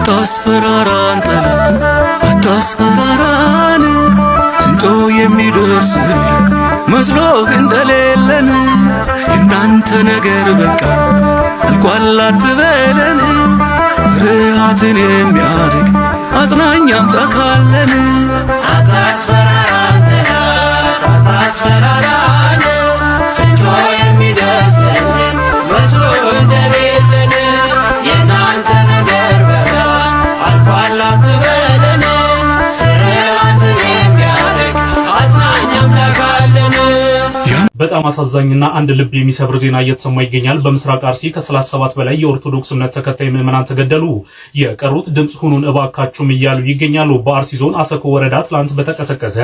አታስፈራራን ጠላት አታስፈራራን እንጮ የሚደርስልን መስሎህ እንደሌለን የናንተ ነገር በቃ አልቋል አትበለን ፍርሃትን የሚያርቅ አጽናኝ አምላክ አለን አታስፈራራን ጠላት አታስፈራራን እንጮ የሚደርስልን መስሎህ እንደሌለን የናንተ ነገር በቃ አልቋል አትበለን ፍርሃትን የሚያርቅ አጽናኝ አምላክ አለን። በጣም አሳዛኝና አንድ ልብ የሚሰብር ዜና እየተሰማ ይገኛል። በምስራቅ አርሲ ከ37 በላይ የኦርቶዶክስ እምነት ተከታይ ምዕመናን ተገደሉ። የቀሩት ድምጽ ሁኑን እባካችሁም እያሉ ይገኛሉ። በአርሲ ዞን አሰኮ ወረዳ ትላንት በተቀሰቀሰ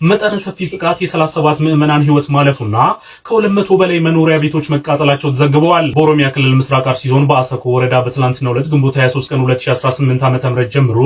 መጠነ ሰፊ ጥቃት የ37 ምዕመናን ህይወት ማለፉና ከ200 በላይ መኖሪያ ቤቶች መቃጠላቸው ተዘግበዋል። በኦሮሚያ ክልል ምስራቅ አርሲ ዞን በአሰኮ ወረዳ በትላንትናው ዕለት ግንቦት 23 ቀን 2018 ዓ.ም ጀምሮ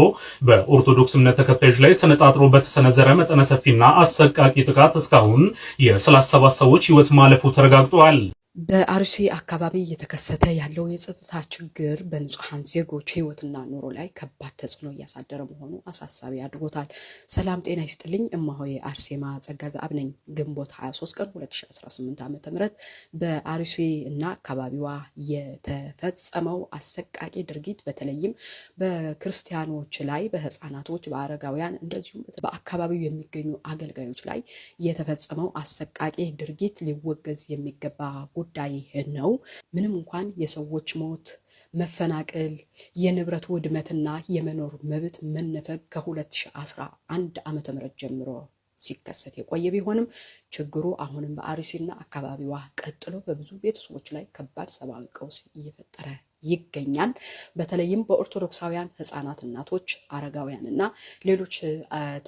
በኦርቶዶክስ እምነት ተከታዮች ላይ ተነጣጥሮ በተሰነዘረ መጠነ ሰፊና አሰቃቂ ጥቃት እስካሁን የ37 ሰዎች ህይወት ማለፉ ተረጋግጧል። በአርሲ አካባቢ እየተከሰተ ያለው የጸጥታ ችግር በንጹሃን ዜጎች ህይወትና ኑሮ ላይ ከባድ ተጽዕኖ እያሳደረ መሆኑ አሳሳቢ አድርጎታል። ሰላም ጤና ይስጥልኝ። እማሆይ አርሴማ ጸጋ ዘአብ ነኝ። ግንቦት 23 ቀን 2018 ዓ.ም በአርሲ እና አካባቢዋ የተፈጸመው አሰቃቂ ድርጊት በተለይም በክርስቲያኖች ላይ፣ በህፃናቶች፣ በአረጋውያን እንደዚሁም በአካባቢው የሚገኙ አገልጋዮች ላይ የተፈጸመው አሰቃቂ ድርጊት ሊወገዝ የሚገባ ጉዳይ ነው። ምንም እንኳን የሰዎች ሞት፣ መፈናቀል፣ የንብረት ውድመትና የመኖር መብት መነፈግ ከ2011 ዓ.ም ጀምሮ ሲከሰት የቆየ ቢሆንም ችግሩ አሁንም በአርሲና አካባቢዋ ቀጥሎ በብዙ ቤተሰቦች ላይ ከባድ ሰብአዊ ቀውስ እየፈጠረ ይገኛል። በተለይም በኦርቶዶክሳውያን ህፃናት፣ እናቶች፣ አረጋውያንና ሌሎች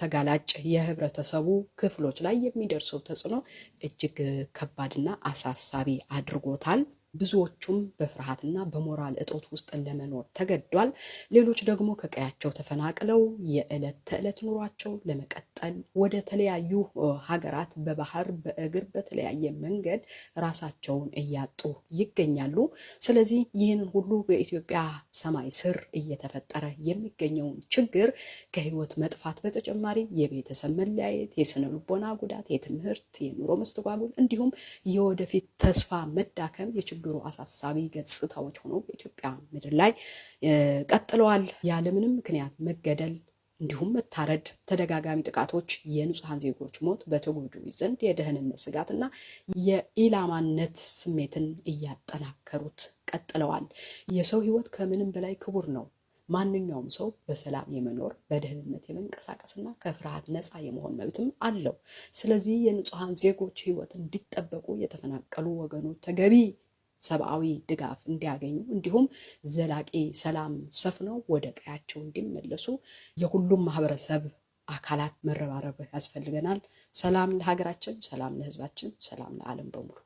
ተጋላጭ የህብረተሰቡ ክፍሎች ላይ የሚደርሰው ተጽዕኖ እጅግ ከባድና አሳሳቢ አድርጎታል። ብዙዎቹም በፍርሃትና በሞራል እጦት ውስጥ ለመኖር ተገዷል። ሌሎች ደግሞ ከቀያቸው ተፈናቅለው የዕለት ተዕለት ኑሯቸው ለመቀጠል ወደ ተለያዩ ሀገራት በባህር በእግር በተለያየ መንገድ ራሳቸውን እያጡ ይገኛሉ። ስለዚህ ይህንን ሁሉ በኢትዮጵያ ሰማይ ስር እየተፈጠረ የሚገኘውን ችግር ከህይወት መጥፋት በተጨማሪ የቤተሰብ መለያየት፣ የስነ ልቦና ጉዳት፣ የትምህርት፣ የኑሮ መስተጓጎል እንዲሁም የወደፊት ተስፋ መዳከም የችግሩ አሳሳቢ ገጽታዎች ሆነው በኢትዮጵያ ምድር ላይ ቀጥለዋል። ያለምንም ምክንያት መገደል እንዲሁም መታረድ፣ ተደጋጋሚ ጥቃቶች፣ የንጹሃን ዜጎች ሞት በተጎጂዎች ዘንድ የደህንነት ስጋትና የኢላማነት ስሜትን እያጠናከሩት ቀጥለዋል። የሰው ህይወት ከምንም በላይ ክቡር ነው። ማንኛውም ሰው በሰላም የመኖር በደህንነት የመንቀሳቀስና ከፍርሃት ነፃ የመሆን መብትም አለው። ስለዚህ የንጹሃን ዜጎች ህይወት እንዲጠበቁ የተፈናቀሉ ወገኖች ተገቢ ሰብአዊ ድጋፍ እንዲያገኙ እንዲሁም ዘላቂ ሰላም ሰፍነው ወደ ቀያቸው እንዲመለሱ የሁሉም ማህበረሰብ አካላት መረባረብ ያስፈልገናል። ሰላም ለሀገራችን፣ ሰላም ለህዝባችን፣ ሰላም ለዓለም በሙሉ።